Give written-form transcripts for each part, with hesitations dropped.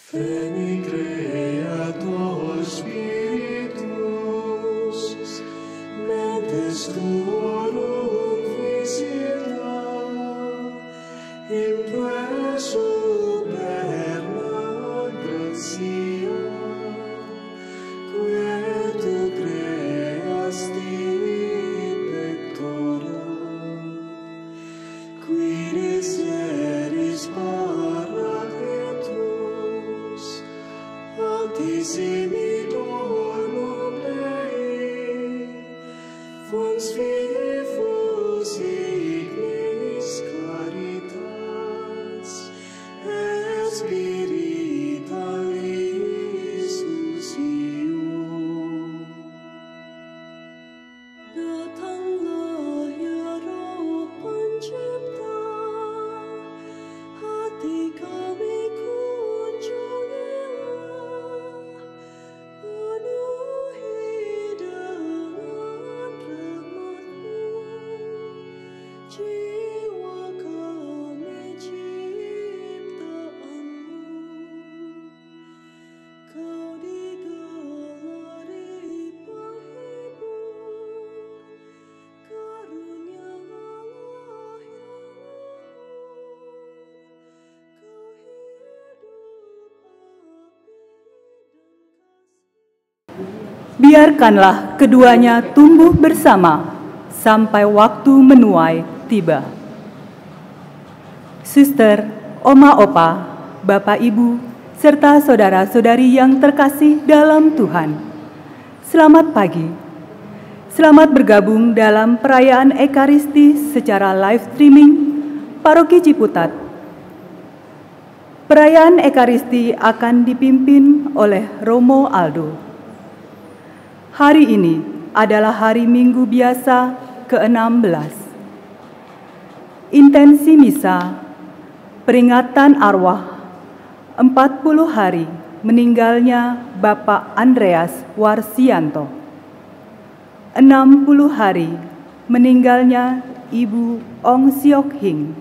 Veni Creator Spiritus, mentes tuorum visita, impresso per la gratia, quae tu creasti in pectorum, quidis eris Paracletus, antissimi donum Dei, fons vivus ignis caritas, et spiritualis usium. Datanglah ya Roh Pencipta, hati kami kunjungilah, penuhi dengan rahmat-Mu, jiwa kami ciptaan-Mu. Kau digelari penghibur, karunia Allah yang luhur, Kau hidup api dan kasih. Biarkanlah keduanya tumbuh bersama sampai waktu menuai tiba. Suster, Oma Opa, Bapak Ibu, serta saudara-saudari yang terkasih dalam Tuhan. Selamat pagi. Selamat bergabung dalam perayaan Ekaristi secara live streaming Paroki Ciputat. Perayaan Ekaristi akan dipimpin oleh Romo Aldo. Hari ini adalah hari Minggu biasa ke-16. Intensi misa, peringatan arwah 40 hari meninggalnya Bapak Andreas Warsianto. 60 hari meninggalnya Ibu Ong Siok Hing.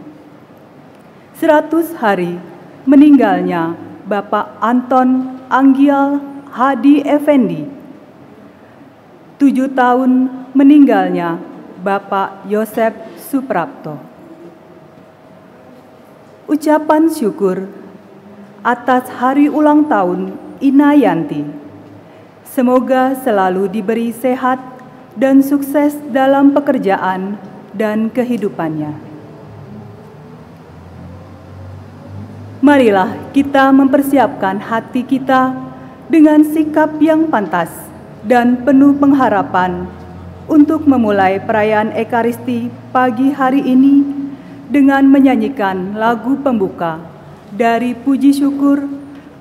100 hari meninggalnya Bapak Anton Anggial Hadi Effendi. 7 tahun meninggalnya Bapak Yosep Suprapto. Ucapan syukur atas hari ulang tahun Ina Yanti. Semoga selalu diberi sehat dan sukses dalam pekerjaan dan kehidupannya. Marilah kita mempersiapkan hati kita dengan sikap yang pantas dan penuh pengharapan untuk memulai perayaan Ekaristi pagi hari ini dengan menyanyikan lagu pembuka dari Puji Syukur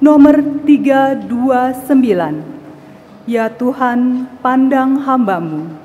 nomor 329, Ya Tuhan, pandang hamba-Mu.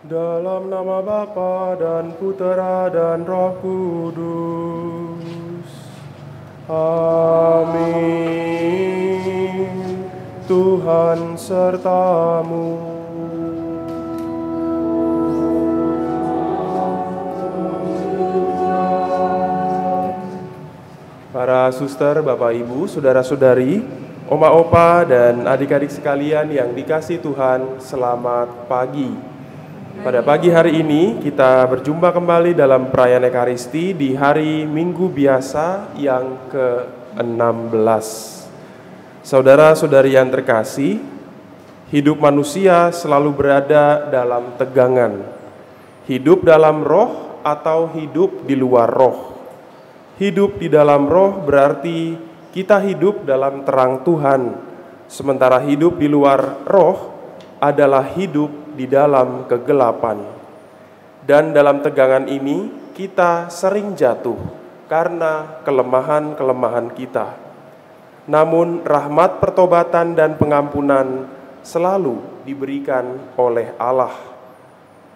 Dalam nama Bapa dan Putera dan Roh Kudus. Amin. Tuhan sertamu. Para suster, Bapak Ibu, saudara-saudari, oma opa dan adik-adik sekalian yang dikasihi Tuhan, selamat pagi. Pada pagi hari ini kita berjumpa kembali dalam perayaan Ekaristi di hari Minggu biasa yang ke-16. Saudara-saudari yang terkasih, hidup manusia selalu berada dalam tegangan. Hidup dalam roh atau hidup di luar roh. Hidup di dalam roh berarti kita hidup dalam terang Tuhan, sementara hidup di luar roh adalah hidup di dalam kegelapan. Dan dalam tegangan ini kita sering jatuh karena kelemahan-kelemahan kita. Namun rahmat pertobatan dan pengampunan selalu diberikan oleh Allah.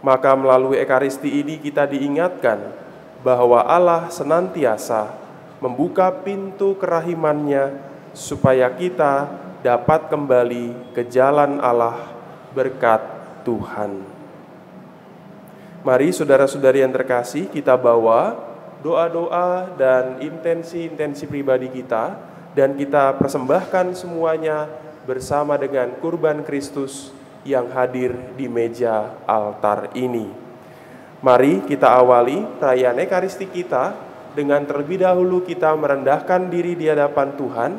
Maka melalui Ekaristi ini kita diingatkan bahwa Allah senantiasa membuka pintu kerahimannya supaya kita dapat kembali ke jalan Allah berkat Tuhan. Mari saudara-saudari yang terkasih, kita bawa doa-doa dan intensi-intensi pribadi kita dan kita persembahkan semuanya bersama dengan kurban Kristus yang hadir di meja altar ini. Mari kita awali perayaan Ekaristi kita dengan terlebih dahulu kita merendahkan diri di hadapan Tuhan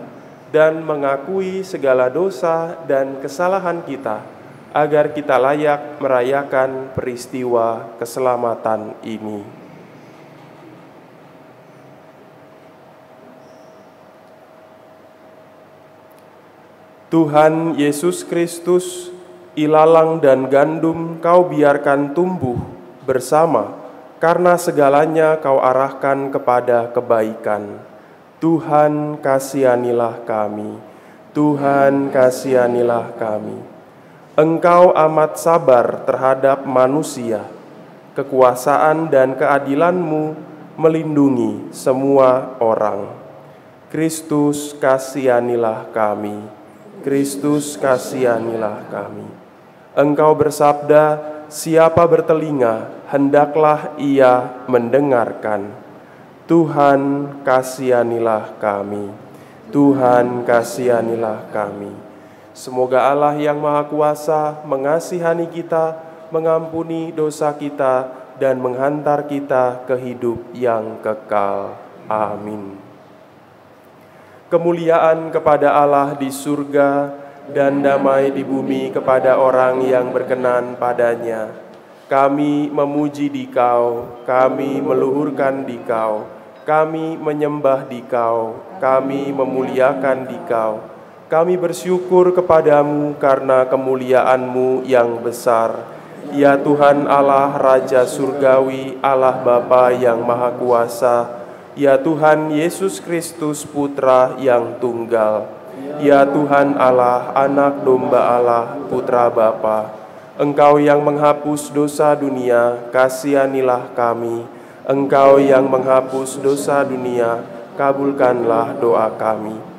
dan mengakui segala dosa dan kesalahan kita agar kita layak merayakan peristiwa keselamatan ini. Tuhan Yesus Kristus, ilalang dan gandum Kau biarkan tumbuh bersama, karena segalanya Kau arahkan kepada kebaikan. Tuhan kasihanilah kami, Tuhan kasihanilah kami. Engkau amat sabar terhadap manusia, kekuasaan dan keadilan-Mu melindungi semua orang. Kristus kasihanilah kami, Kristus kasihanilah kami. Engkau bersabda, siapa bertelinga, hendaklah ia mendengarkan. Tuhan kasihanilah kami, Tuhan kasihanilah kami. Semoga Allah yang Maha Kuasa mengasihani kita, mengampuni dosa kita, dan menghantar kita ke hidup yang kekal. Amin. Kemuliaan kepada Allah di surga dan damai di bumi kepada orang yang berkenan padanya. Kami memuji Dikau, kami meluhurkan Dikau, kami menyembah Dikau, kami memuliakan Dikau. Kami bersyukur kepadamu karena kemuliaan-Mu yang besar. Ya Tuhan Allah Raja Surgawi, Allah Bapa yang Maha Kuasa, ya Tuhan Yesus Kristus Putra yang Tunggal, ya Tuhan Allah, Anak Domba Allah, Putra Bapa, Engkau yang menghapus dosa dunia, kasihanilah kami. Engkau yang menghapus dosa dunia, kabulkanlah doa kami.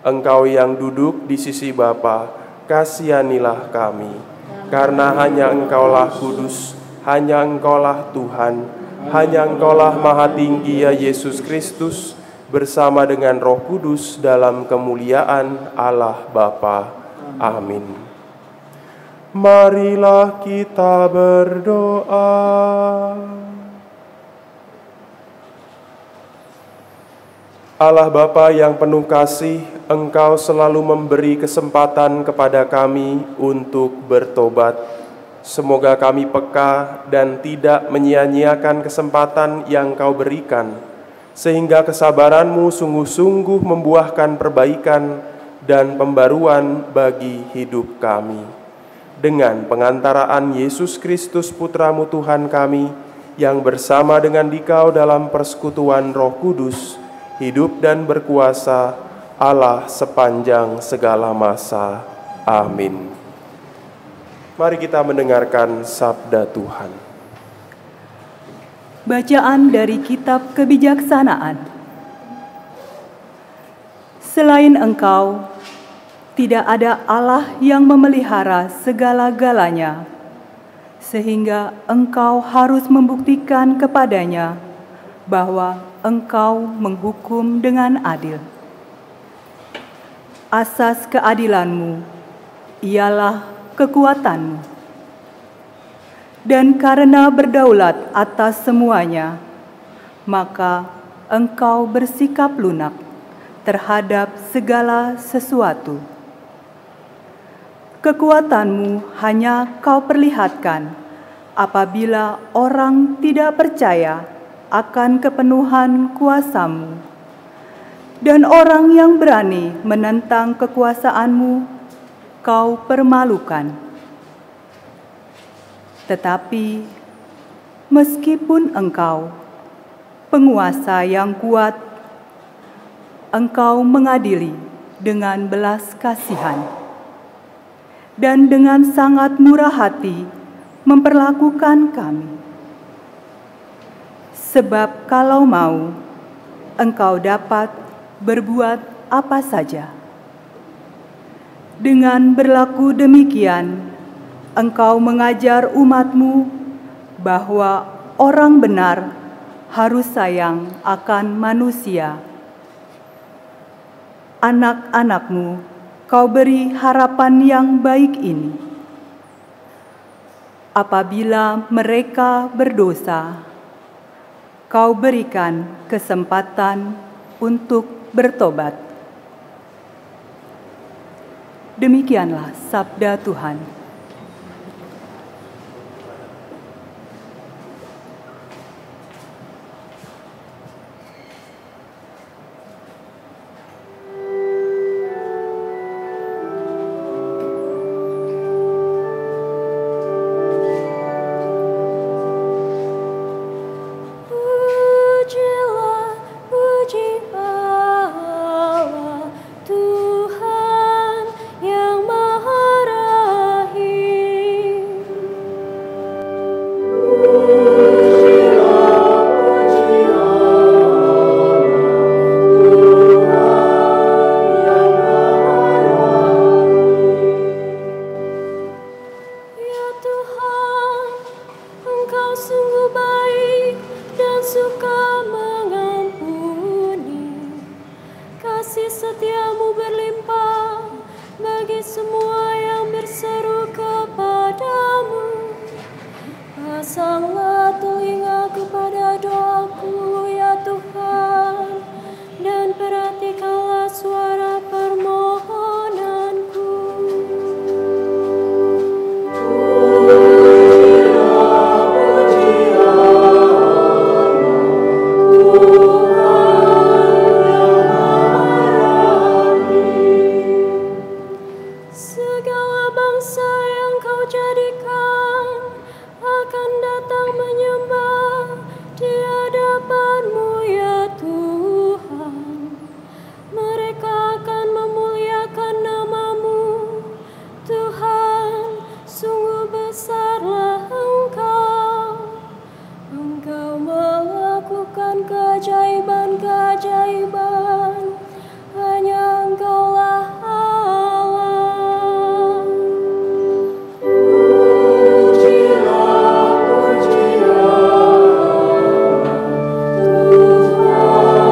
Engkau yang duduk di sisi Bapa, kasihanilah kami. Karena hanya Engkaulah kudus, hanya Engkaulah Tuhan, hanya Engkaulah Maha Tinggi ya Yesus Kristus, bersama dengan Roh Kudus dalam kemuliaan Allah Bapa. Amin. Marilah kita berdoa. Allah Bapa yang penuh kasih, Engkau selalu memberi kesempatan kepada kami untuk bertobat. Semoga kami peka dan tidak menyia-nyiakan kesempatan yang Kau berikan, sehingga kesabaran-Mu sungguh-sungguh membuahkan perbaikan dan pembaruan bagi hidup kami. Dengan pengantaraan Yesus Kristus Putra-Mu Tuhan kami, yang bersama dengan Dikau dalam persekutuan Roh Kudus, hidup dan berkuasa Allah sepanjang segala masa. Amin. Mari kita mendengarkan sabda Tuhan. Bacaan dari Kitab Kebijaksanaan. Selain Engkau, tidak ada Allah yang memelihara segala-galanya, sehingga engkau harus membuktikan kepadanya bahwa engkau menghukum dengan adil. Asas keadilanmu ialah kekuatanmu, dan karena berdaulat atas semuanya, maka engkau bersikap lunak terhadap segala sesuatu. Kekuatanmu hanya kau perlihatkan apabila orang tidak percaya akan kepenuhan kuasamu, dan orang yang berani menentang kekuasaanmu kau permalukan. Tetapi meskipun engkau penguasa yang kuat, engkau mengadili dengan belas kasihan dan dengan sangat murah hati memperlakukan kami. Sebab kalau mau, engkau dapat berbuat apa saja. Dengan berlaku demikian, engkau mengajar umat-Mu bahwa orang benar harus sayang akan manusia. Anak-anak-Mu kau beri harapan yang baik ini. Apabila mereka berdosa, kau berikan kesempatan untuk bertobat. Demikianlah sabda Tuhan. Pujilah, puji Allah, Tuhan yang Maha Rahim. Ya Tuhan, Engkau sungguh baik dan suka mengampuni. Kasih setiamu berlimpah bagi semua yang berseru kepadamu. Pasanglah telinga kepada doaku, ya Tuhan, dan perhatikanlah suara permohonanku. Segala bangsa yang kau jadikan akan datang menyembah di hadapan-Mu, ya Tuhan. Mereka akan memuliakan nama-Mu, Tuhan, sungguh besarlah Engkau. Engkau melakukan keajaiban-keajaiban, hanya Engkaulah Allah. Pujilah, pujilah, Tuhan yang Maha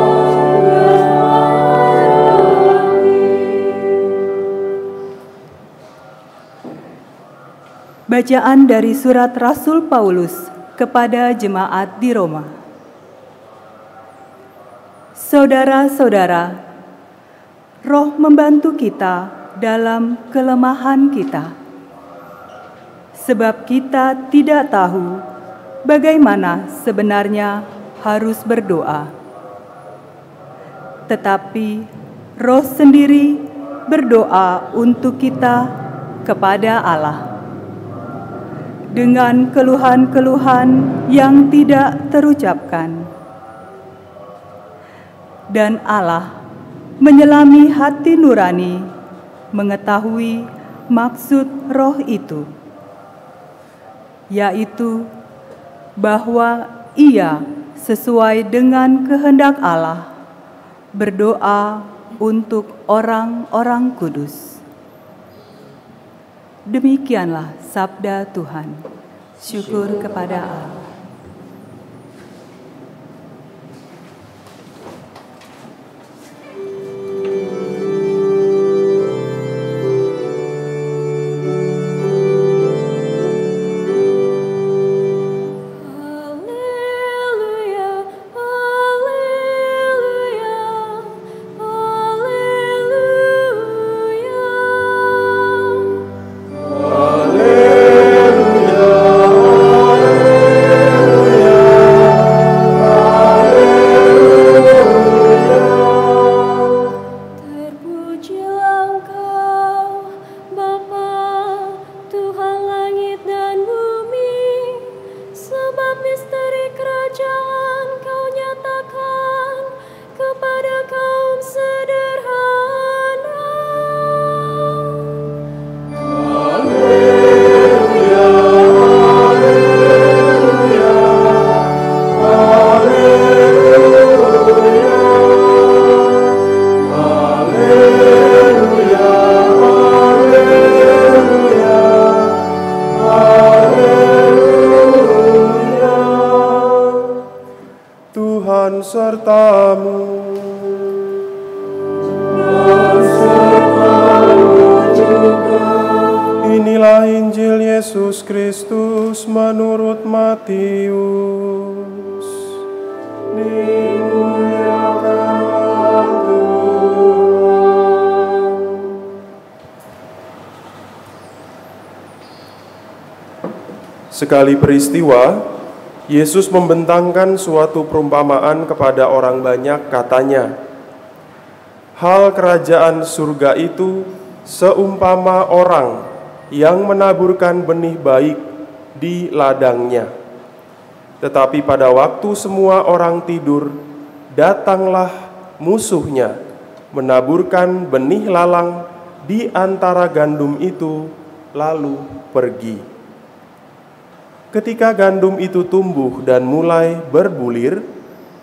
Rahim. Bacaan dari surat Rasul Paulus kepada jemaat di Roma. Saudara-saudara, Roh membantu kita dalam kelemahan kita, sebab kita tidak tahu bagaimana sebenarnya harus berdoa. Tetapi Roh sendiri berdoa untuk kita kepada Allah dengan keluhan-keluhan yang tidak terucapkan. Dan Allah menyelami hati nurani, mengetahui maksud Roh itu, yaitu bahwa Ia sesuai dengan kehendak Allah berdoa untuk orang-orang kudus. Demikianlah sabda Tuhan. Syukur kepada Allah. Inilah Injil Yesus Kristus menurut Matius. Dimuliakanlah Tuhan. Sekali peristiwa, Yesus membentangkan suatu perumpamaan kepada orang banyak, katanya, "Hal kerajaan surga itu seumpama orang yang menaburkan benih baik di ladangnya. Tetapi pada waktu semua orang tidur, datanglah musuhnya, menaburkan benih lalang di antara gandum itu, lalu pergi. Ketika gandum itu tumbuh dan mulai berbulir,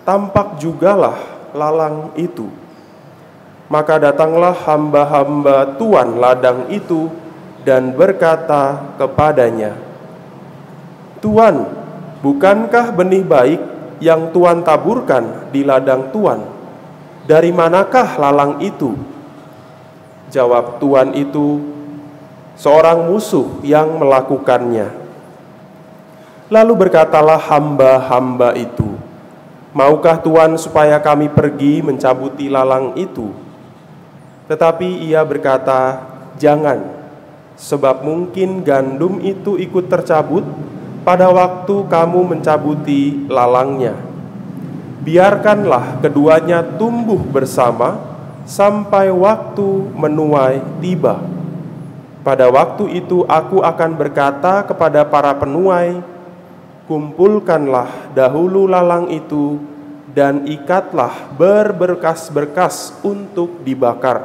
tampak jugalah lalang itu. Maka datanglah hamba-hamba tuan ladang itu dan berkata kepadanya, 'Tuan, bukankah benih baik yang Tuan taburkan di ladang Tuan? Dari manakah lalang itu?' Jawab tuan itu, 'Seorang musuh yang melakukannya.' Lalu berkatalah hamba-hamba itu, 'Maukah Tuan supaya kami pergi mencabuti lalang itu?' Tetapi ia berkata, 'Jangan, sebab mungkin gandum itu ikut tercabut pada waktu kamu mencabuti lalangnya. Biarkanlah keduanya tumbuh bersama sampai waktu menuai tiba. Pada waktu itu aku akan berkata kepada para penuai, kumpulkanlah dahulu lalang itu dan ikatlah berberkas-berkas untuk dibakar.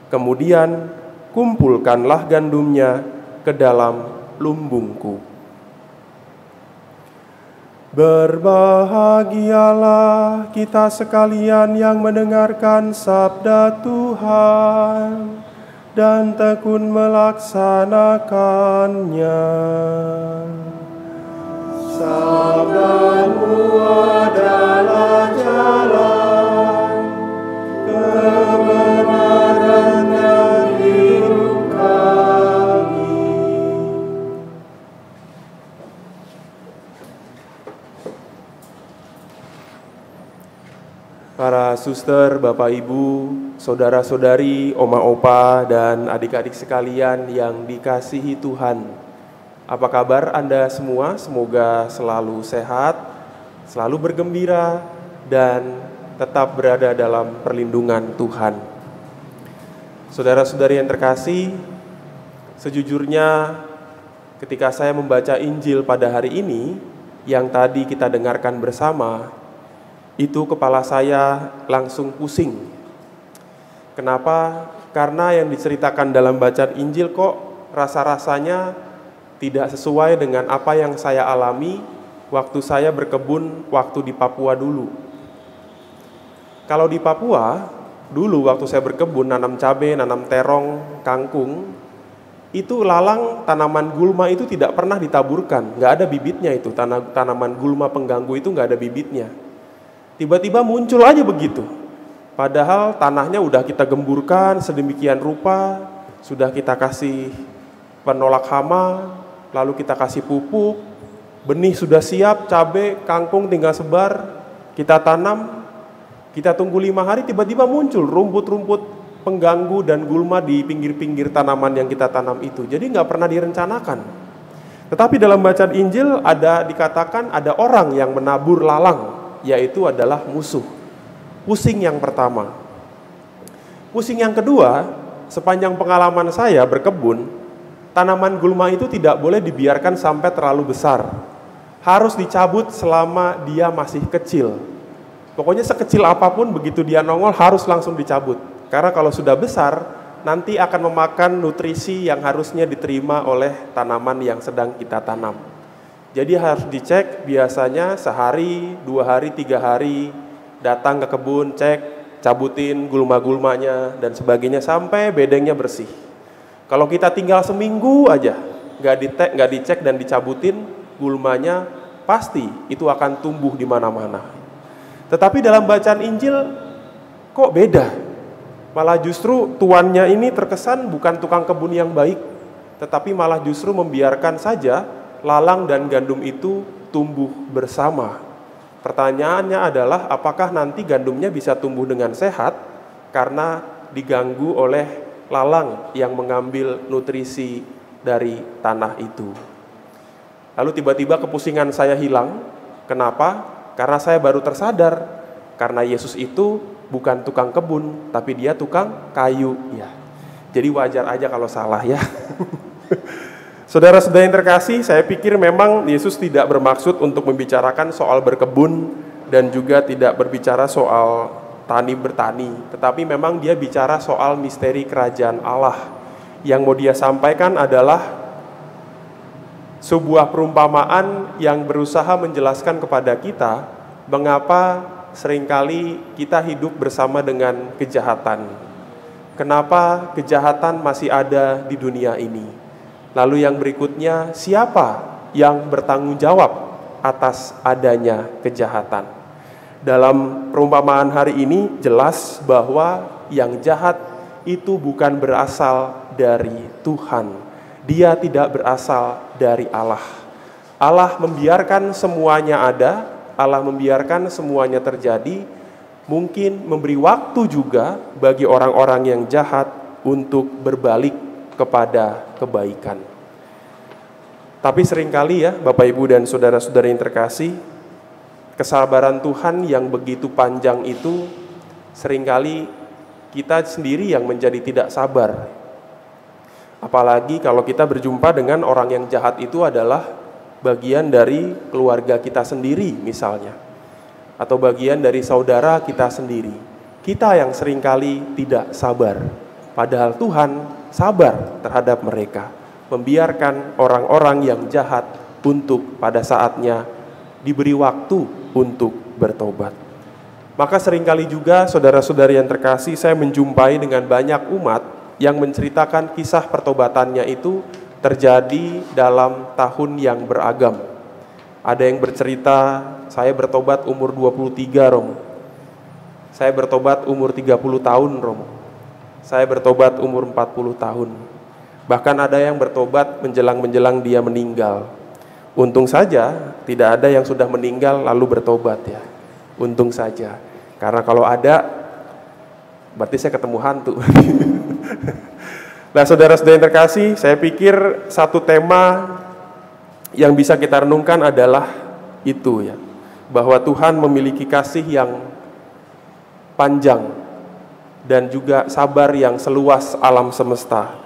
Kemudian kumpulkanlah gandumnya ke dalam lumbungku.' Berbahagialah kita sekalian yang mendengarkan sabda Tuhan dan tekun melaksanakannya. Sabda-Mu adalah jalan kebenaran dan hidup kami. Para suster, Bapak Ibu, saudara-saudari, oma opa, dan adik-adik sekalian yang dikasihi Tuhan, apa kabar Anda semua? Semoga selalu sehat, selalu bergembira, dan tetap berada dalam perlindungan Tuhan. Saudara-saudari yang terkasih, sejujurnya ketika saya membaca Injil pada hari ini, yang tadi kita dengarkan bersama, itu kepala saya langsung pusing. Kenapa? Karena yang diceritakan dalam bacaan Injil kok rasa-rasanya tidak sesuai dengan apa yang saya alami waktu saya berkebun waktu di Papua dulu. Kalau di Papua, dulu waktu saya berkebun, nanam cabai, nanam terong, kangkung, itu lalang tanaman gulma itu tidak pernah ditaburkan, nggak ada bibitnya itu, tanaman gulma pengganggu itu nggak ada bibitnya. Tiba-tiba muncul aja begitu. Padahal tanahnya udah kita gemburkan sedemikian rupa, sudah kita kasih penolak hama, lalu kita kasih pupuk, benih sudah siap, cabai, kangkung tinggal sebar, kita tanam, kita tunggu 5 hari, tiba-tiba muncul rumput-rumput pengganggu dan gulma di pinggir-pinggir tanaman yang kita tanam itu. Jadi nggak pernah direncanakan. Tetapi dalam bacaan Injil dikatakan ada orang yang menabur lalang, yaitu adalah musuh. Pusing yang pertama. Pusing yang kedua, sepanjang pengalaman saya berkebun, tanaman gulma itu tidak boleh dibiarkan sampai terlalu besar. Harus dicabut selama dia masih kecil. Pokoknya sekecil apapun begitu dia nongol harus langsung dicabut. Karena kalau sudah besar, nanti akan memakan nutrisi yang harusnya diterima oleh tanaman yang sedang kita tanam. Jadi harus dicek biasanya sehari, 2 hari, 3 hari, datang ke kebun, cek, cabutin gulma-gulmanya dan sebagainya sampai bedengnya bersih. Kalau kita tinggal seminggu aja, nggak dicek dan dicabutin gulmanya, pasti itu akan tumbuh di mana-mana. Tetapi dalam bacaan Injil, kok beda? Malah justru tuannya ini terkesan bukan tukang kebun yang baik, tetapi malah justru membiarkan saja lalang dan gandum itu tumbuh bersama. Pertanyaannya adalah apakah nanti gandumnya bisa tumbuh dengan sehat karena diganggu oleh lalang yang mengambil nutrisi dari tanah itu. Lalu tiba-tiba kepusingan saya hilang. Kenapa? Karena saya baru tersadar, karena Yesus itu bukan tukang kebun, tapi dia tukang kayu. Ya. Jadi wajar aja kalau salah ya. Saudara-saudara yang terkasih, saya pikir memang Yesus tidak bermaksud untuk membicarakan soal berkebun dan juga tidak berbicara soal bertani, tetapi memang dia bicara soal misteri kerajaan Allah. Yang mau dia sampaikan adalah sebuah perumpamaan yang berusaha menjelaskan kepada kita mengapa seringkali kita hidup bersama dengan kejahatan. Kenapa kejahatan masih ada di dunia ini? Lalu yang berikutnya, siapa yang bertanggung jawab atas adanya kejahatan? Dalam perumpamaan hari ini jelas bahwa yang jahat itu bukan berasal dari Tuhan. Dia tidak berasal dari Allah. Allah membiarkan semuanya ada, Allah membiarkan semuanya terjadi, mungkin memberi waktu juga bagi orang-orang yang jahat untuk berbalik kepada kebaikan. Tapi seringkali ya Bapak Ibu dan saudara-saudara yang terkasih, kesabaran Tuhan yang begitu panjang itu seringkali kita sendiri yang menjadi tidak sabar. Apalagi kalau kita berjumpa dengan orang yang jahat itu adalah bagian dari keluarga kita sendiri misalnya, atau bagian dari saudara kita sendiri. Kita yang seringkali tidak sabar, padahal Tuhan sabar terhadap mereka, membiarkan orang-orang yang jahat untuk pada saatnya diberi waktu untuk bertobat. Maka seringkali juga saudara-saudari yang terkasih, saya menjumpai dengan banyak umat yang menceritakan kisah pertobatannya itu terjadi dalam tahun yang beragam. Ada yang bercerita, saya bertobat umur 23 Romo. Saya bertobat umur 30 tahun Romo. Saya bertobat umur 40 tahun. Bahkan ada yang bertobat menjelang dia meninggal. Untung saja tidak ada yang sudah meninggal lalu bertobat ya. Untung saja. Karena kalau ada, berarti saya ketemu hantu. Nah, saudara-saudara yang terkasih, saya pikir satu tema yang bisa kita renungkan adalah itu ya, bahwa Tuhan memiliki kasih yang panjang dan juga sabar yang seluas alam semesta.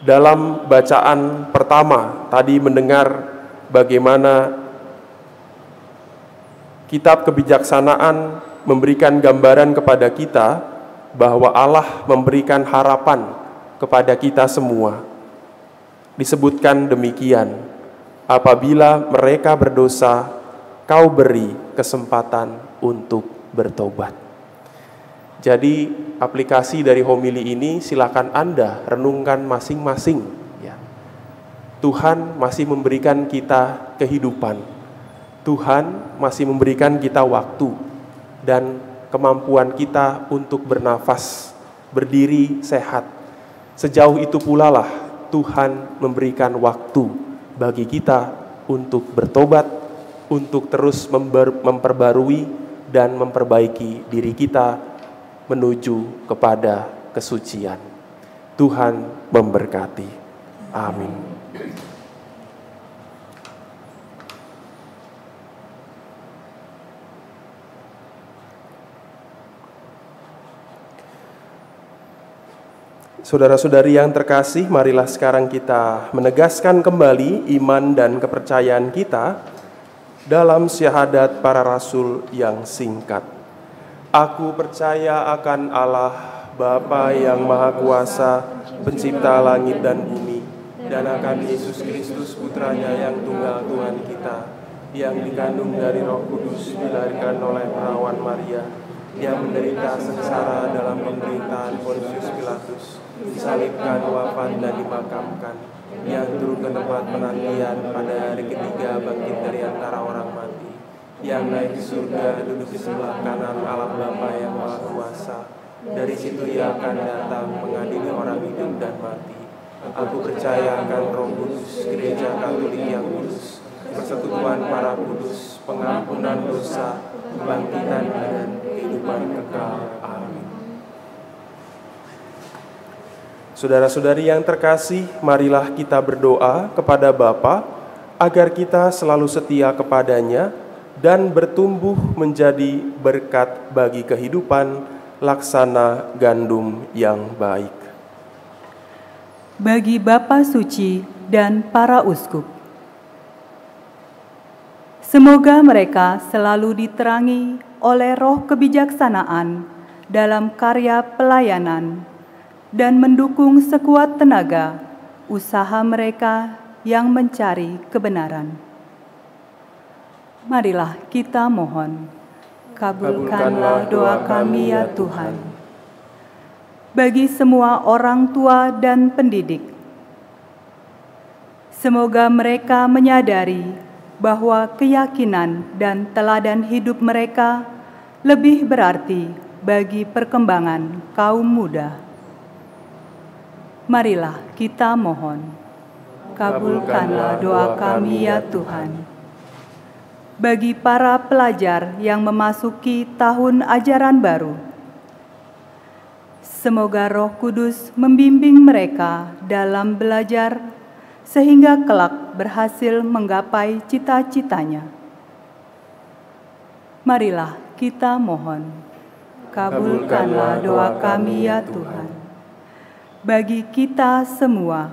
Dalam bacaan pertama tadi mendengar bagaimana kitab kebijaksanaan memberikan gambaran kepada kita bahwa Allah memberikan harapan kepada kita semua. Disebutkan demikian, apabila mereka berdosa, kau beri kesempatan untuk bertobat. Jadi aplikasi dari homili ini silakan Anda renungkan masing-masing ya. Tuhan masih memberikan kita kehidupan. Tuhan masih memberikan kita waktu dan kemampuan kita untuk bernafas, berdiri sehat. Sejauh itu pula lah Tuhan memberikan waktu bagi kita untuk bertobat, untuk terus memperbarui dan memperbaiki diri kita menuju kepada kesucian. Tuhan memberkati. Amin. Saudara-saudari yang terkasih, marilah sekarang kita menegaskan kembali iman dan kepercayaan kita dalam syahadat para rasul yang singkat. Aku percaya akan Allah, Bapa yang Maha Kuasa, pencipta langit dan bumi, dan akan Yesus Kristus, Putranya yang tunggal Tuhan kita, yang dikandung dari Roh Kudus, dilahirkan oleh perawan Maria, yang menderita sengsara dalam pemerintahan Pontius Pilatus, disalibkan, wafat, dan dimakamkan, yang turun ke tempat penantian, pada hari ketiga bangkit dari antara orang mati, yang naik ke surga, duduk di sebelah kanan Allah Bapa yang Maha Kuasa. Dari situ Ia akan datang mengadili orang hidup dan mati. Aku percaya akan Roh Kudus, Gereja Katolik yang kudus, persekutuan para kudus, pengampunan dosa, kebangkitan dan kehidupan kekal. Amin. Saudara-saudari yang terkasih, marilah kita berdoa kepada Bapa agar kita selalu setia kepadanya dan bertumbuh menjadi berkat bagi kehidupan, laksana gandum yang baik. Bagi Bapa Suci dan para uskup, semoga mereka selalu diterangi oleh roh kebijaksanaan dalam karya pelayanan dan mendukung sekuat tenaga usaha mereka yang mencari kebenaran. Marilah kita mohon, kabulkanlah doa kami ya Tuhan. Bagi semua orang tua dan pendidik, semoga mereka menyadari bahwa keyakinan dan teladan hidup mereka lebih berarti bagi perkembangan kaum muda. Marilah kita mohon, kabulkanlah doa kami ya Tuhan. Bagi para pelajar yang memasuki tahun ajaran baru, semoga Roh Kudus membimbing mereka dalam belajar sehingga kelak berhasil menggapai cita-citanya. Marilah kita mohon, kabulkanlah doa kami ya Tuhan. Bagi kita semua,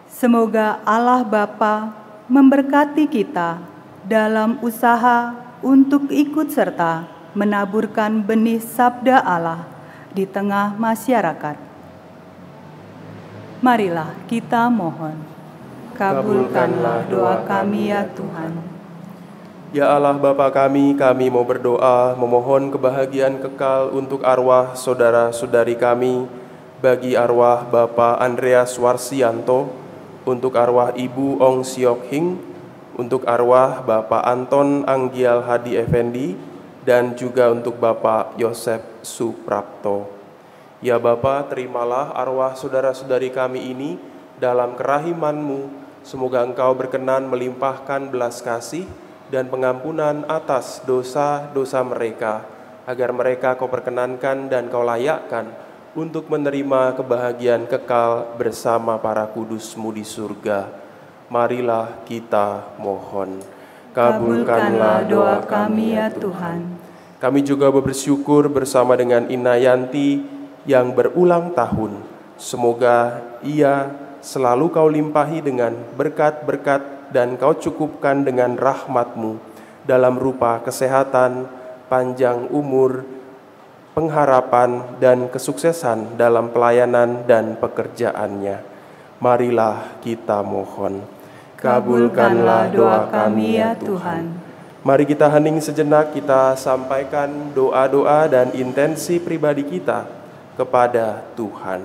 semoga Allah Bapa memberkati kita dalam usaha untuk ikut serta menaburkan benih sabda Allah di tengah masyarakat. Marilah kita mohon, kabulkanlah doa kami ya Tuhan. Ya Allah Bapa kami mau berdoa memohon kebahagiaan kekal untuk arwah saudara-saudari kami, bagi arwah Bapak Andreas Warsianto, untuk arwah Ibu Ong Siok Hing, untuk arwah Bapak Anton Anggial Hadi Effendi, dan juga untuk Bapak Yosef Suprapto. Ya Bapa, terimalah arwah saudara-saudari kami ini dalam kerahiman-Mu. Semoga Engkau berkenan melimpahkan belas kasih dan pengampunan atas dosa-dosa mereka, agar mereka Kau perkenankan dan Kau layakkan untuk menerima kebahagiaan kekal bersama para kudus-Mu di surga. Marilah kita mohon. Kabulkanlah doa kami ya Tuhan. Kami juga bersyukur bersama dengan Ina Yanti yang berulang tahun. Semoga ia selalu Kau limpahi dengan berkat-berkat dan Kau cukupkan dengan rahmat-Mu dalam rupa kesehatan, panjang umur, pengharapan, dan kesuksesan dalam pelayanan dan pekerjaannya. Marilah kita mohon. Kabulkanlah doa kami ya Tuhan. Mari kita hening sejenak, kita sampaikan doa-doa dan intensi pribadi kita kepada Tuhan.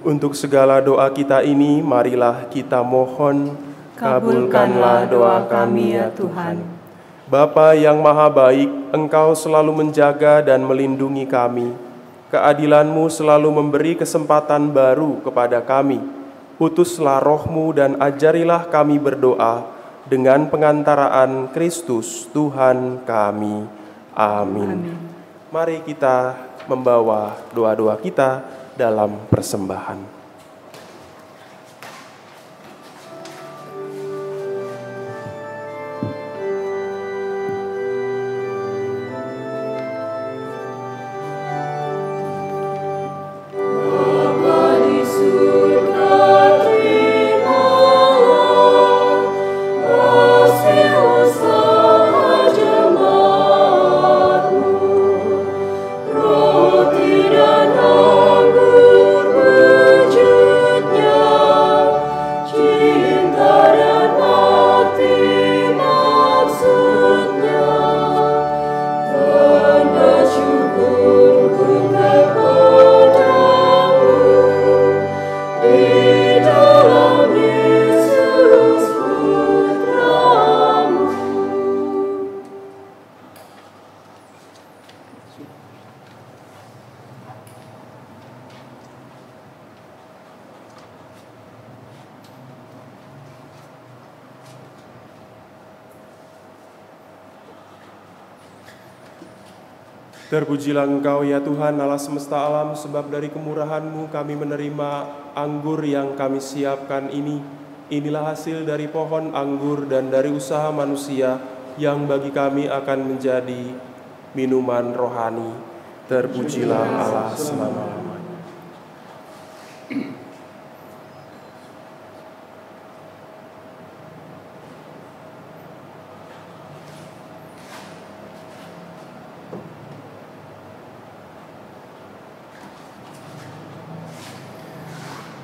Untuk segala doa kita ini, marilah kita mohon, kabulkanlah doa kami ya Tuhan. Bapa yang maha baik, Engkau selalu menjaga dan melindungi kami. Keadilan-Mu selalu memberi kesempatan baru kepada kami. Utuslah Roh-Mu dan ajarilah kami berdoa dengan pengantaraan Kristus Tuhan kami. Amin. Mari kita membawa doa-doa kita dalam persembahan. Terpujilah Engkau ya Tuhan Allah semesta alam, sebab dari kemurahan-Mu kami menerima anggur yang kami siapkan ini. Inilah hasil dari pohon anggur dan dari usaha manusia yang bagi kami akan menjadi minuman rohani. Terpujilah Allah selama-lamanya.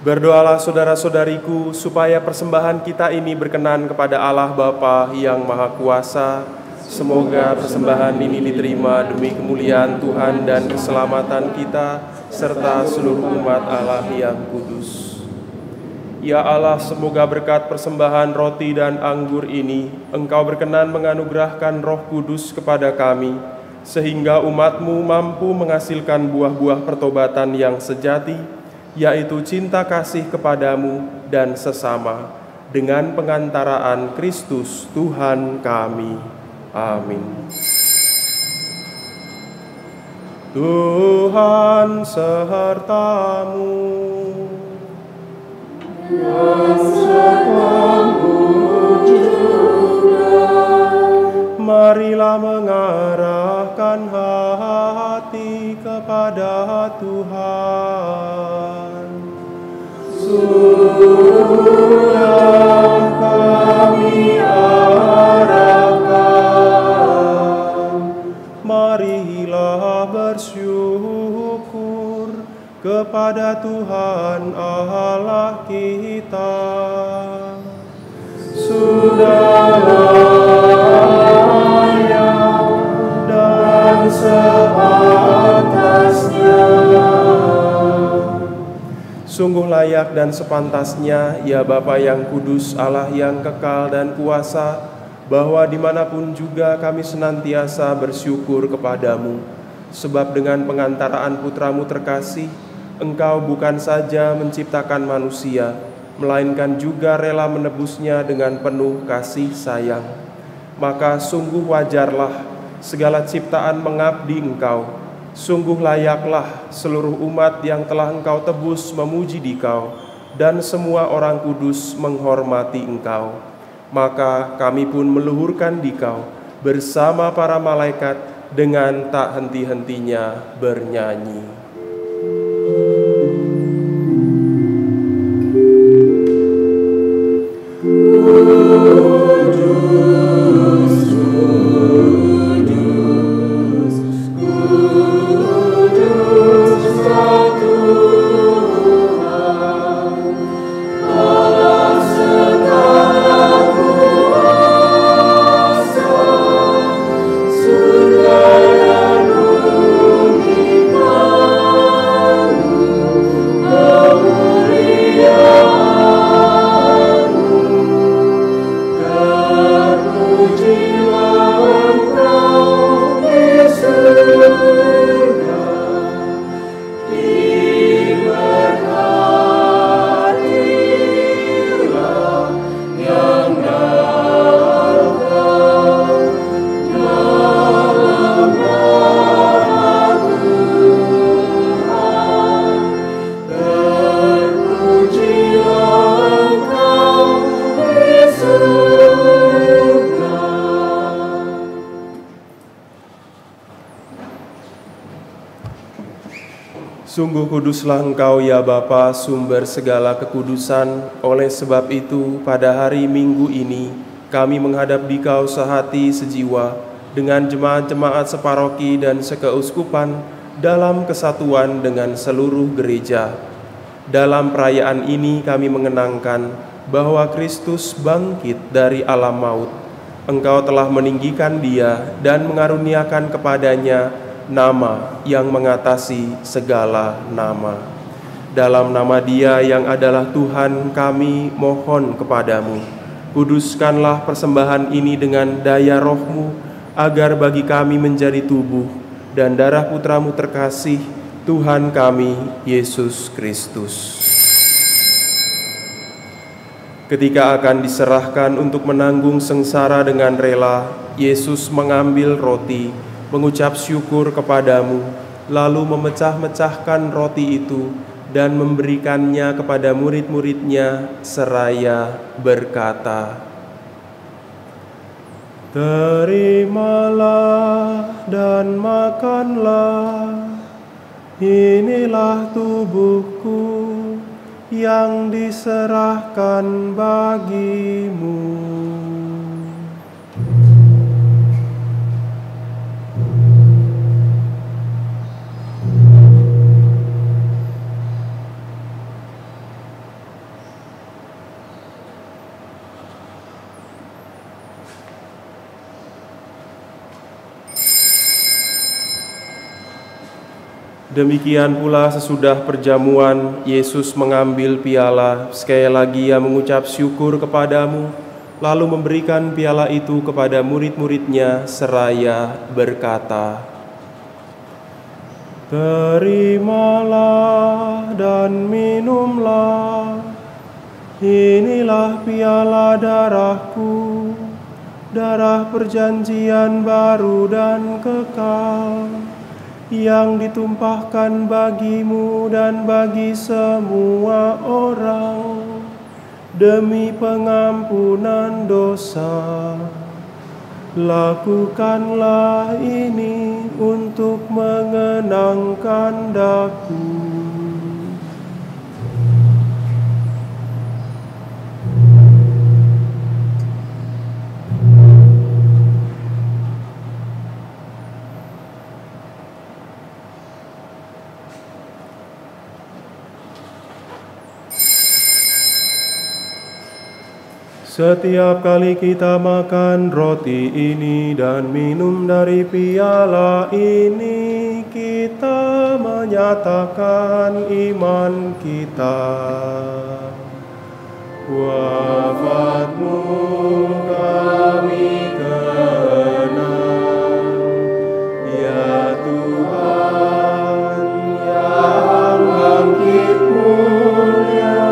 Berdoalah saudara-saudariku, supaya persembahan kita ini berkenan kepada Allah Bapa yang Maha Kuasa. Semoga persembahan ini diterima demi kemuliaan Tuhan dan keselamatan kita, serta seluruh umat Allah yang kudus. Ya Allah, semoga berkat persembahan roti dan anggur ini, Engkau berkenan menganugerahkan Roh Kudus kepada kami, sehingga umat-Mu mampu menghasilkan buah-buah pertobatan yang sejati, yaitu cinta kasih kepadamu dan sesama, dengan pengantaraan Kristus Tuhan kami. Amin. Tuhan sertamu. Dan sertamu juga. Marilah mengarahkan hati kepada Tuhan. Sudah kami arahkan, marilah bersyukur kepada Tuhan Allah kita. Sudah layak dan sepantasnya. Sungguh layak dan sepantasnya, ya Bapa yang kudus, Allah yang kekal dan kuasa, bahwa dimanapun juga kami senantiasa bersyukur kepadamu. Sebab dengan pengantaraan putramu terkasih, Engkau bukan saja menciptakan manusia, melainkan juga rela menebusnya dengan penuh kasih sayang. Maka sungguh wajarlah segala ciptaan mengabdi Engkau. Sungguh layaklah seluruh umat yang telah Engkau tebus memuji Dikau, dan semua orang kudus menghormati Engkau. Maka kami pun meluhurkan Dikau bersama para malaikat dengan tak henti-hentinya bernyanyi. Surga dan bumi Sungguh kuduslah Engkau ya Bapa, sumber segala kekudusan. Oleh sebab itu, pada hari Minggu ini, kami menghadap Dikau sehati sejiwa dengan jemaat-jemaat separoki dan sekeuskupan dalam kesatuan dengan seluruh gereja. Dalam perayaan ini kami mengenangkan bahwa Kristus bangkit dari alam maut. Engkau telah meninggikan Dia dan mengaruniakan kepadanya nama yang mengatasi segala nama. Dalam nama Dia yang adalah Tuhan, kami mohon kepadamu, kuduskanlah persembahan ini dengan daya Roh-Mu, agar bagi kami menjadi tubuh dan darah Putra-Mu terkasih, Tuhan kami, Yesus Kristus. Ketika akan diserahkan untuk menanggung sengsara dengan rela, Yesus mengambil roti, mengucap syukur kepadamu, lalu memecah-mecahkan roti itu dan memberikannya kepada murid-muridnya seraya berkata, "Terimalah dan makanlah, inilah tubuhku yang diserahkan bagimu." Demikian pula sesudah perjamuan, Yesus mengambil piala, sekali lagi Ia mengucap syukur kepadamu, lalu memberikan piala itu kepada murid-muridnya seraya berkata, "Terimalah dan minumlah, inilah piala darahku, darah perjanjian baru dan kekal, yang ditumpahkan bagimu dan bagi semua orang demi pengampunan dosa. Lakukanlah ini untuk mengenangkan Daku." Setiap kali kita makan roti ini dan minum dari piala ini, kita menyatakan iman kita. Wafat-Mu kami kenang, ya Tuhan, yang bangkit mulia.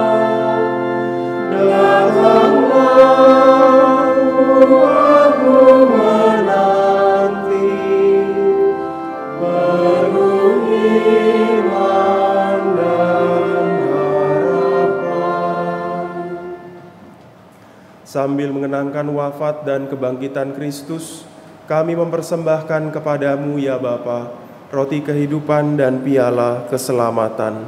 Datanglah umat-Mu menanti, penuh iman dan harapan. Sambil mengenangkan wafat dan kebangkitan Kristus, kami mempersembahkan kepadamu ya Bapa, roti kehidupan dan piala keselamatan.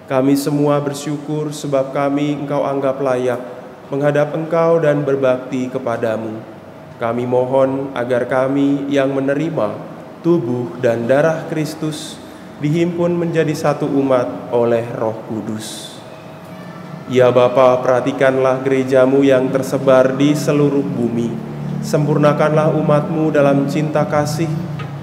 Kami semua bersyukur sebab kami Engkau anggap layak menghadap Engkau dan berbakti kepadamu. Kami mohon agar kami yang menerima tubuh dan darah Kristus dihimpun menjadi satu umat oleh Roh Kudus. Ya Bapa, perhatikanlah gereja-Mu yang tersebar di seluruh bumi. Sempurnakanlah umat-Mu dalam cinta kasih,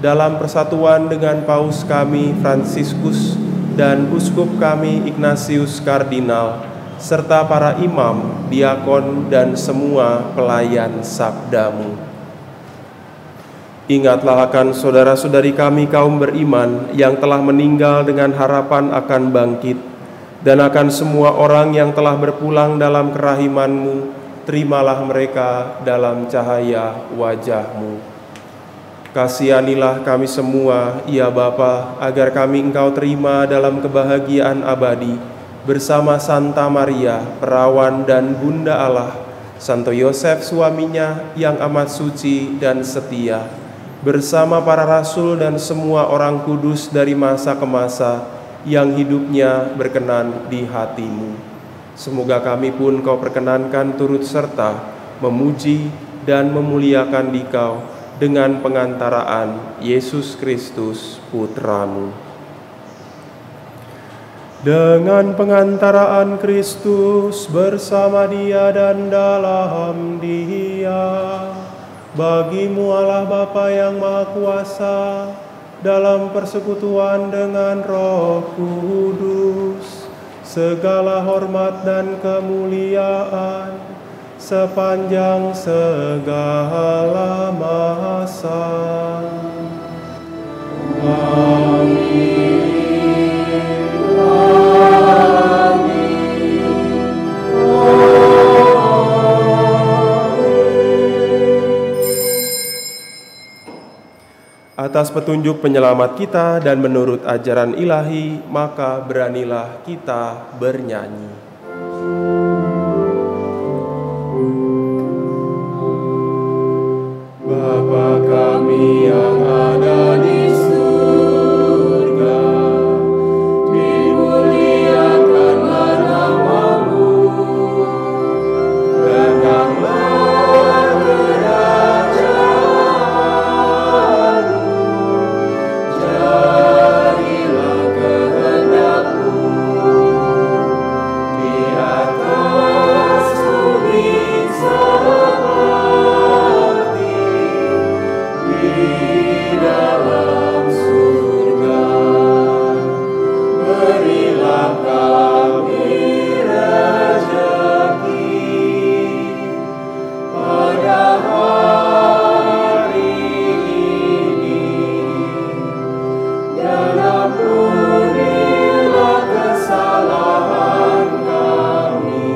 dalam persatuan dengan Paus kami Fransiskus dan Uskup kami Ignatius Kardinal, serta para imam, diakon, dan semua pelayan sabda-Mu. Ingatlah akan saudara-saudari kami kaum beriman yang telah meninggal dengan harapan akan bangkit, dan akan semua orang yang telah berpulang dalam kerahiman-Mu, terimalah mereka dalam cahaya wajah-Mu. Kasihanilah kami semua, ya Bapa, agar kami Engkau terima dalam kebahagiaan abadi, bersama Santa Maria, perawan dan Bunda Allah, Santo Yosef suaminya yang amat suci dan setia, bersama para rasul dan semua orang kudus dari masa ke masa, yang hidupnya berkenan di hati-Mu. Semoga kami pun Kau perkenankan turut serta memuji dan memuliakan Dikau dengan pengantaraan Yesus Kristus Putra-Mu. Dengan pengantaraan Kristus bersama Dia dan dalam Dia, bagi-Mu Allah Bapa yang Maha Kuasa, dalam persekutuan dengan Roh Kudus, segala hormat dan kemuliaan sepanjang segala masa. Amin. Atas petunjuk penyelamat kita dan menurut ajaran ilahi, maka beranilah kita bernyanyi. Bapa kami yang ada di surga, dimuliakanlah nama-Mu, datanglah kerajaan-Mu, jadilah kehendak-Mu di atas bumi seperti di dalam surga. Berilah kami rezeki pada hari ini, dan ampunilah kesalahan kami,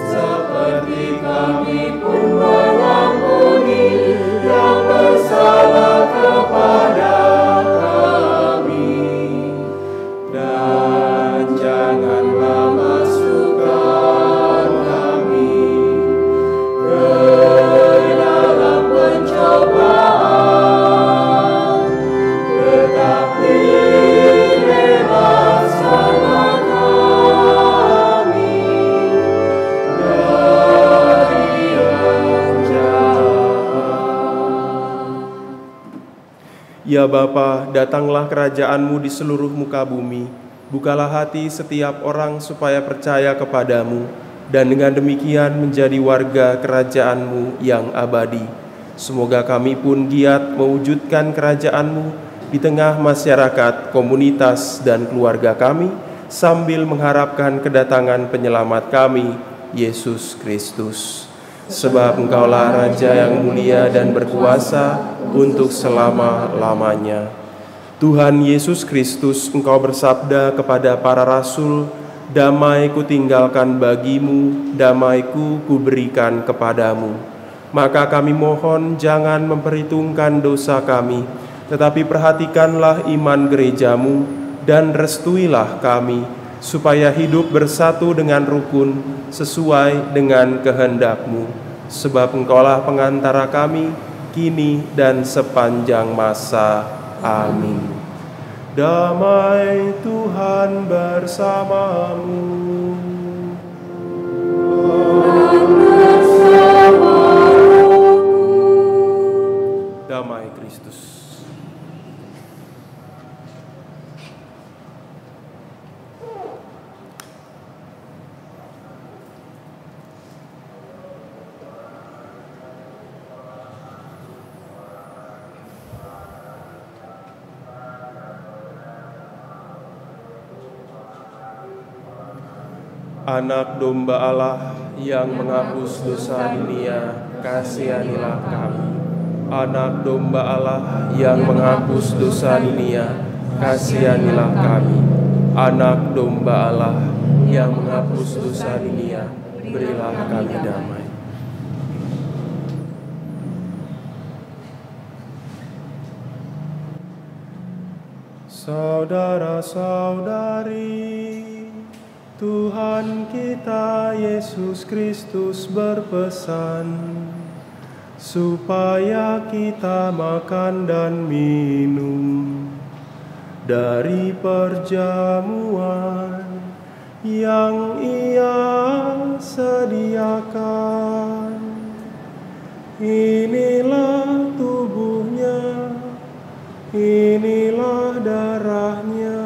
seperti kami pun mengampuni yang bersalah kepada kami. Dan janganlah masukkan kami ke dalam pencobaan, tetapi bebaskanlah kami dari yang jahat. Ya Bapa, datanglah kerajaan-Mu di seluruh muka bumi. Bukalah hati setiap orang supaya percaya kepadamu, dan dengan demikian menjadi warga kerajaan-Mu yang abadi. Semoga kami pun giat mewujudkan kerajaan-Mu di tengah masyarakat, komunitas, dan keluarga kami, sambil mengharapkan kedatangan penyelamat kami, Yesus Kristus. Sebab Engkaulah Raja yang mulia dan berkuasa untuk selama-lamanya. Tuhan Yesus Kristus, Engkau bersabda kepada para rasul, "Damai kutinggalkan bagimu, damaiku kuberikan kepadamu." Maka kami mohon jangan memperhitungkan dosa kami, tetapi perhatikanlah iman gerejamu dan restuilah kami, supaya hidup bersatu dengan rukun sesuai dengan kehendak-Mu. Sebab Engkaulah pengantara kami, kini dan sepanjang masa. Amin. Damai Tuhan bersamamu. Damai Kristus. Anak domba Allah yang menghapus dosa dunia, kasihanilah kami. Anak domba Allah yang menghapus dosa dunia, kasihanilah kami. Anak domba Allah yang menghapus dosa dunia, berilah kami damai. Saudara-saudari, Tuhan kita Yesus Kristus berpesan supaya kita makan dan minum dari perjamuan yang Ia sediakan. Inilah tubuhnya, inilah darahnya,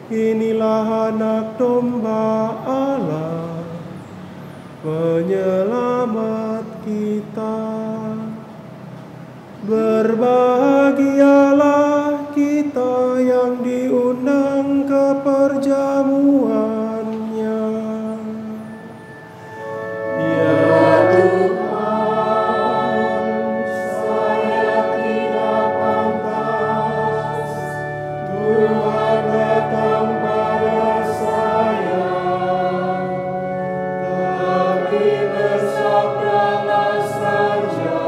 inilah anak domba Allah, penyelamat kita. Berbahagialah kita yang diundang ke perjamuannya. Ya Tuhan, saya tidak pantas Tuhan datang pada saya, tapi bersabdalah saja,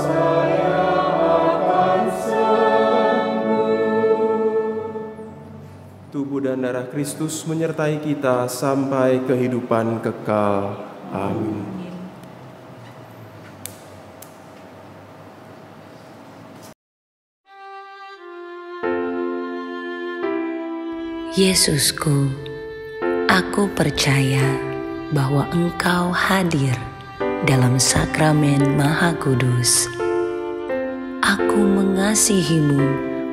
saya akan sembuh. Tubuh dan darah Kristus menyertai kita sampai kehidupan kekal. Amin. Yesusku, aku percaya bahwa Engkau hadir dalam sakramen Maha Kudus. Aku mengasihimu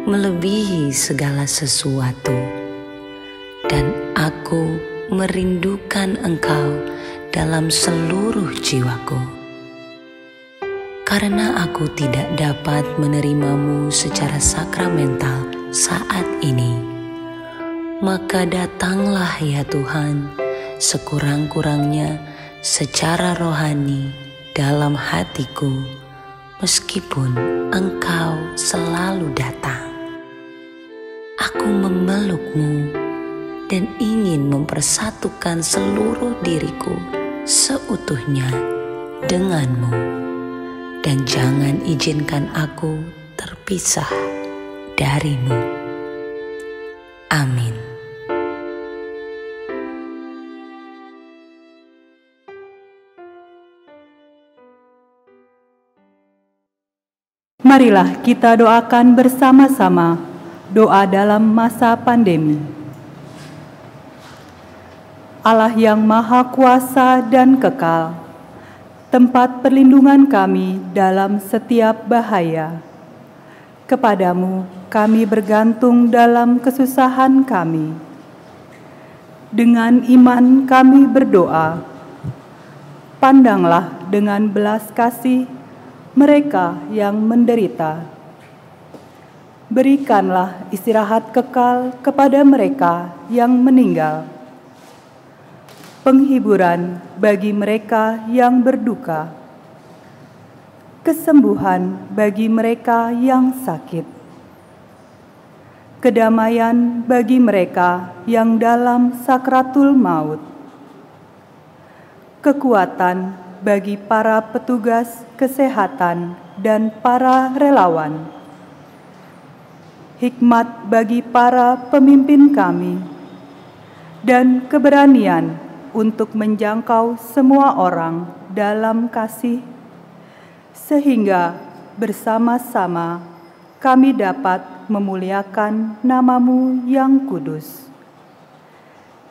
melebihi segala sesuatu, dan aku merindukan Engkau dalam seluruh jiwaku. Karena aku tidak dapat menerimamu secara sakramental saat ini, maka datanglah ya Tuhan, sekurang-kurangnya secara rohani dalam hatiku, meskipun Engkau selalu datang. Aku memelukmu dan ingin mempersatukan seluruh diriku seutuhnya denganmu, dan jangan izinkan aku terpisah darimu. Amin. Marilah kita doakan bersama-sama doa dalam masa pandemi. Allah yang Maha Kuasa dan Kekal, tempat perlindungan kami dalam setiap bahaya. Kepadamu kami bergantung dalam kesusahan kami. Dengan iman kami berdoa, pandanglah dengan belas kasih mereka yang menderita. Berikanlah istirahat kekal kepada mereka yang meninggal. Penghiburan bagi mereka yang berduka. Kesembuhan bagi mereka yang sakit. Kedamaian bagi mereka yang dalam sakratul maut. Kekuatan bagi para petugas kesehatan dan para relawan. Hikmat bagi para pemimpin kami, dan keberanian untuk menjangkau semua orang dalam kasih, sehingga bersama-sama kami dapat memuliakan nama-Mu yang kudus.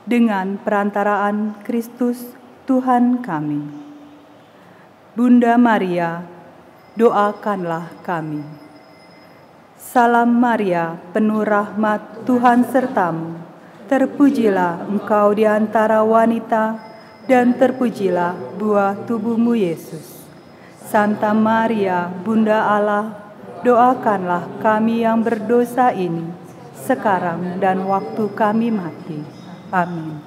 Dengan perantaraan Kristus Tuhan kami. Bunda Maria, doakanlah kami. Salam Maria, penuh rahmat, Tuhan sertamu. Terpujilah engkau di antara wanita, dan terpujilah buah tubuhmu Yesus. Santa Maria, Bunda Allah, doakanlah kami yang berdosa ini, sekarang dan waktu kami mati. Amin.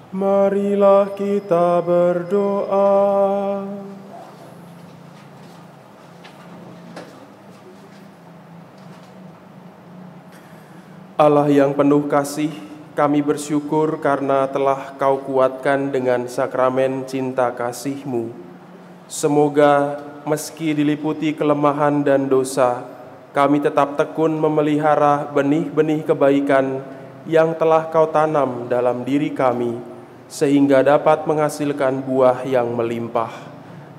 Marilah kita berdoa. Allah yang penuh kasih, kami bersyukur karena telah Kau kuatkan dengan sakramen cinta kasih-Mu. Semoga meski diliputi kelemahan dan dosa, kami tetap tekun memelihara benih-benih kebaikan yang telah Kau tanam dalam diri kami, sehingga dapat menghasilkan buah yang melimpah.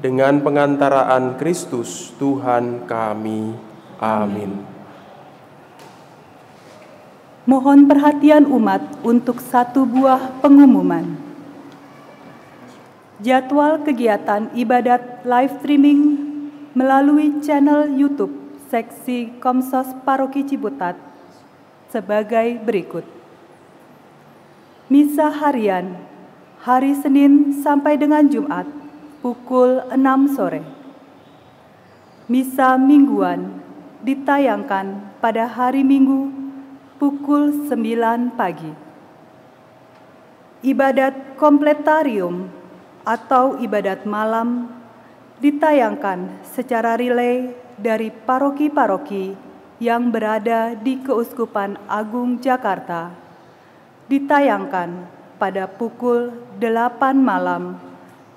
Dengan pengantaraan Kristus Tuhan kami. Amin. Mohon perhatian umat untuk satu buah pengumuman. Jadwal kegiatan ibadat live streaming melalui channel YouTube Seksi Komsos Paroki Ciputat sebagai berikut. Misa harian hari Senin sampai dengan Jumat pukul 6 sore. Misa mingguan ditayangkan pada hari Minggu pukul 9 pagi. Ibadat kompletarium atau ibadat malam ditayangkan secara relay dari paroki-paroki yang berada di Keuskupan Agung Jakarta, ditayangkan pada pukul 8 malam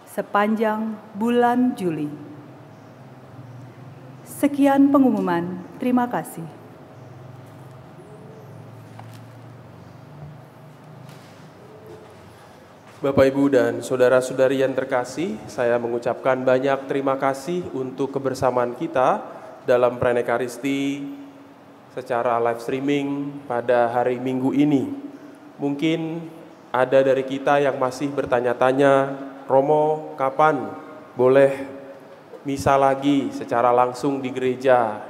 sepanjang bulan Juli. Sekian pengumuman, terima kasih. Bapak, Ibu, dan saudara-saudari yang terkasih, saya mengucapkan banyak terima kasih untuk kebersamaan kita dalam perayaan Ekaristi secara live streaming pada hari Minggu ini. Mungkin ada dari kita yang masih bertanya-tanya, Romo, kapan boleh misa lagi secara langsung di gereja?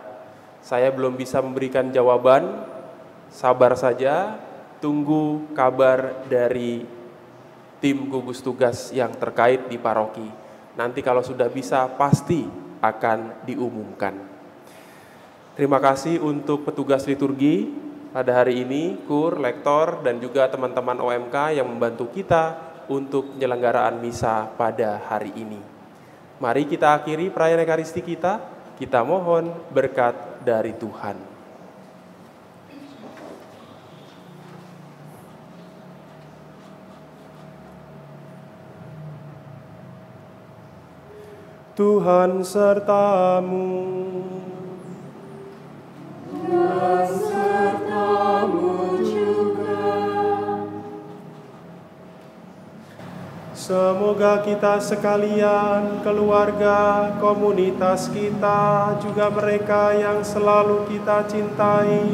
Saya belum bisa memberikan jawaban, sabar saja, tunggu kabar dari tim gugus tugas yang terkait di paroki. Nanti kalau sudah bisa, pasti akan diumumkan. Terima kasih untuk petugas liturgi pada hari ini, kur, lektor, dan juga teman-teman OMK yang membantu kita untuk penyelenggaraan misa pada hari ini. Mari kita akhiri perayaan Ekaristi kita mohon berkat dari Tuhan. Tuhan sertamu. Dan sertamu juga. Semoga kita sekalian, keluarga, komunitas kita, juga mereka yang selalu kita cintai,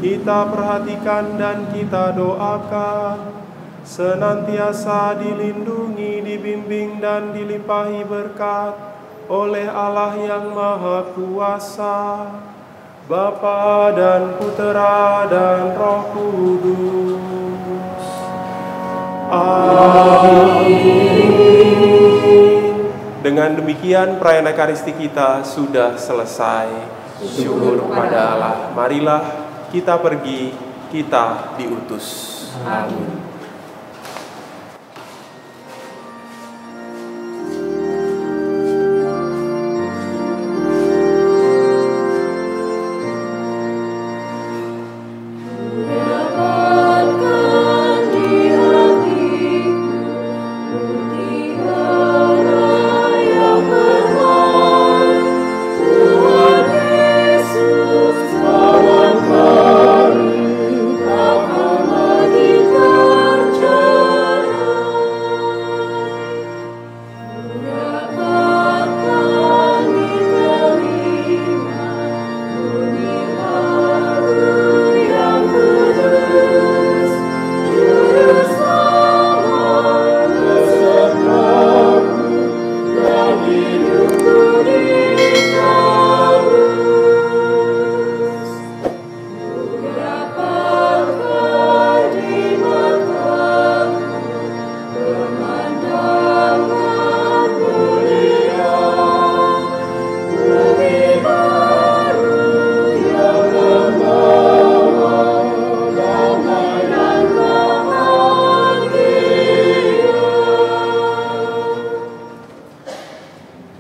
kita perhatikan dan kita doakan, senantiasa dilindungi, dibimbing, dan dilimpahi berkat oleh Allah yang Maha Kuasa, Bapa dan Putera dan Roh Kudus. Amin. Dengan demikian perayaan Ekaristi kita sudah selesai. Syukur kepada Allah. Marilah kita pergi, kita diutus. Amin.